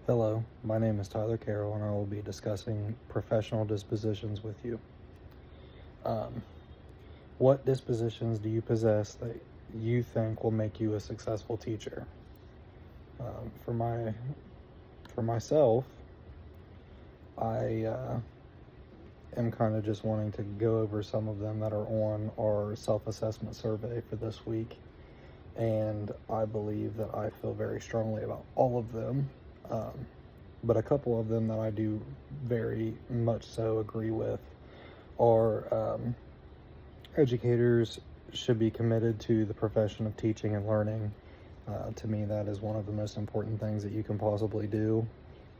Hello, my name is Tyler Carroll, and I will be discussing professional dispositions with you. Um, what dispositions do you possess that you think will make you a successful teacher? Um, for my for myself, I am kind of just wanting to go over some of them that are on our self-assessment survey for this week, and I believe that I feel very strongly about all of them. Um, but a couple of them that I do very much so agree with are educators should be committed to the profession of teaching and learning. To me, that is one of the most important things that you can possibly do.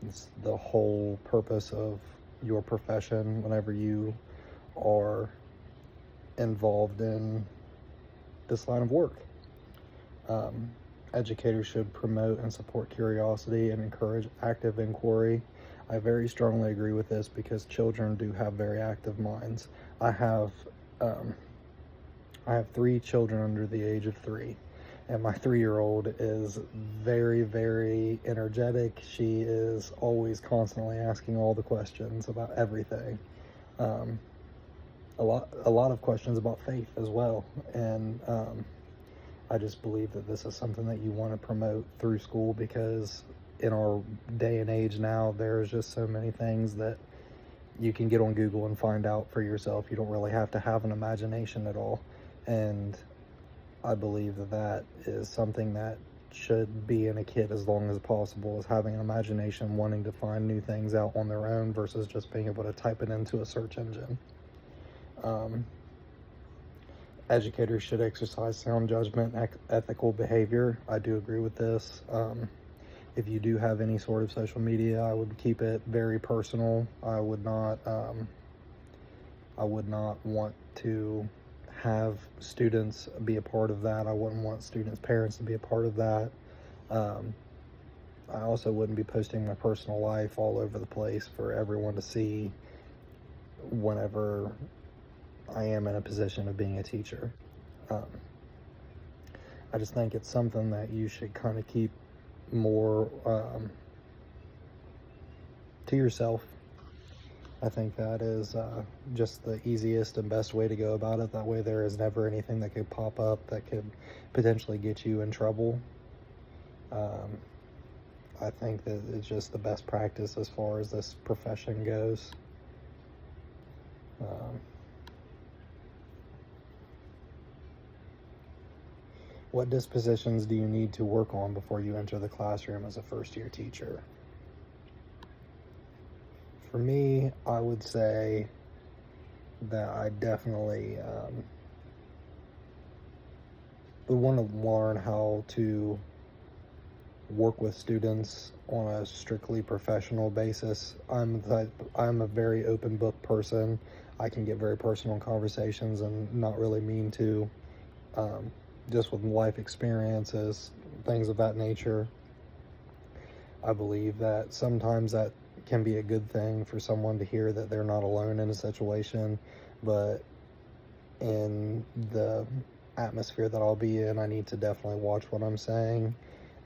It's the whole purpose of your profession whenever you are involved in this line of work. Um, Educators should promote and support curiosity and encourage active inquiry. I very strongly agree with this because children do have very active minds. I have um, I have three children under the age of 3, and my 3-year-old is very, very energetic. She is always constantly asking all the questions about everything. Um, a lot of questions about faith as well, and I just believe that this is something that you want to promote through school because in our day and age now, there's just so many things that you can get on Google and find out for yourself. You don't really have to have an imagination at all. And I believe that that is something that should be in a kid as long as possible, is having an imagination, wanting to find new things out on their own versus just being able to type it into a search engine. Educators should exercise sound judgment and ethical behavior. I do agree with this. If you do have any sort of social media, I would keep it very personal. I would not want to have students be a part of that. I wouldn't want students' parents to be a part of that. I also wouldn't be posting my personal life all over the place for everyone to see whenever I am in a position of being a teacher. I just think it's something that you should kind of keep more to yourself. I think that is just the easiest and best way to go about it. That way there is never anything that could pop up that could potentially get you in trouble. I think that it's just the best practice as far as this profession goes. What dispositions do you need to work on before you enter the classroom as a first-year teacher? For me, I would say that I definitely would want to learn how to work with students on a strictly professional basis. I'm a very open book person. I can get very personal in conversations and not really mean to, just with life experiences, things of that nature. I believe that sometimes that can be a good thing for someone to hear that they're not alone in a situation, but in the atmosphere that I'll be in, I need to definitely watch what I'm saying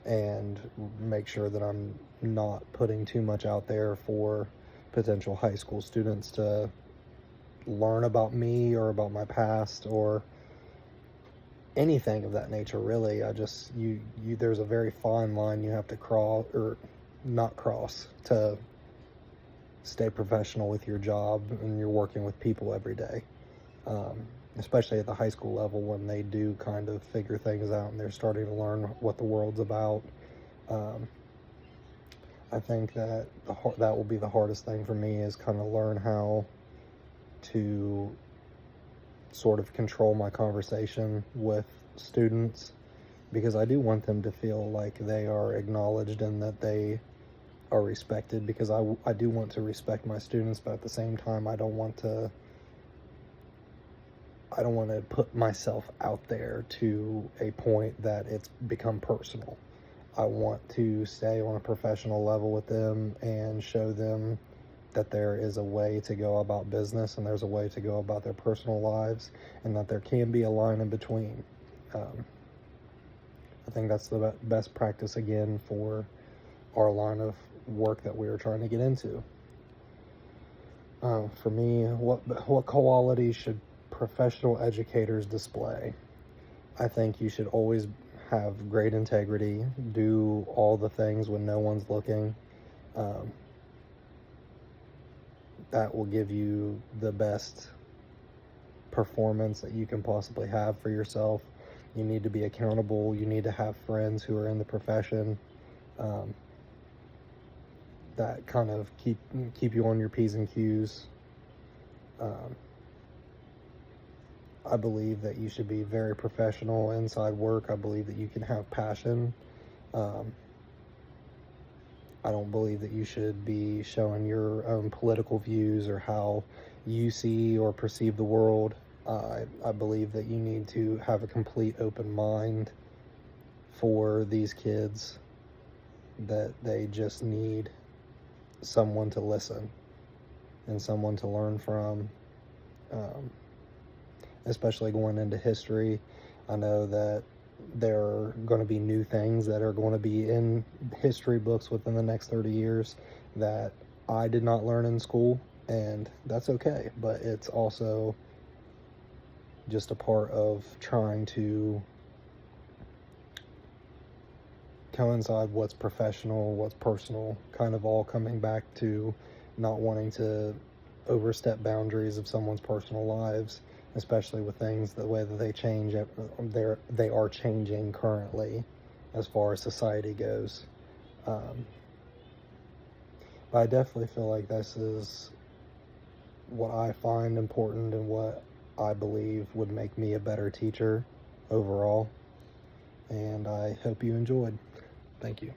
and make sure that I'm not putting too much out there for potential high school students to learn about me or about my past or anything of that nature, really. There's a very fine line you have to cross or not cross to stay professional with your job and you're working with people every day. Especially at the high school level when they do kind of figure things out and they're starting to learn what the world's about. I think that that will be the hardest thing for me, is kind of learn how to sort of control my conversation with students, because I do want them to feel like they are acknowledged and that they are respected, because I do want to respect my students, but at the same time I don't want to put myself out there to a point that it's become personal. I want to stay on a professional level with them and show them that there is a way to go about business and there's a way to go about their personal lives, and that there can be a line in between. I think that's the best practice, again, for our line of work that we are trying to get into. For me, what qualities should professional educators display? I think you should always have great integrity, do all the things when no one's looking. That will give you the best performance that you can possibly have for yourself. You need to be accountable. You need to have friends who are in the profession that kind of keep you on your P's and Q's. I believe that you should be very professional inside work. I believe that you can have passion. I don't believe that you should be showing your own political views or how you see or perceive the world. I believe that you need to have a complete open mind for these kids, that they just need someone to listen and someone to learn from, especially going into history. I know that there are going to be new things that are going to be in history books within the next 30 years that I did not learn in school, and that's okay, but it's also just a part of trying to coincide what's professional, what's personal, kind of all coming back to not wanting to overstep boundaries of someone's personal lives, especially with things the way that they change. They are changing currently as far as society goes. But I definitely feel like this is what I find important and what I believe would make me a better teacher overall. And I hope you enjoyed. Thank you.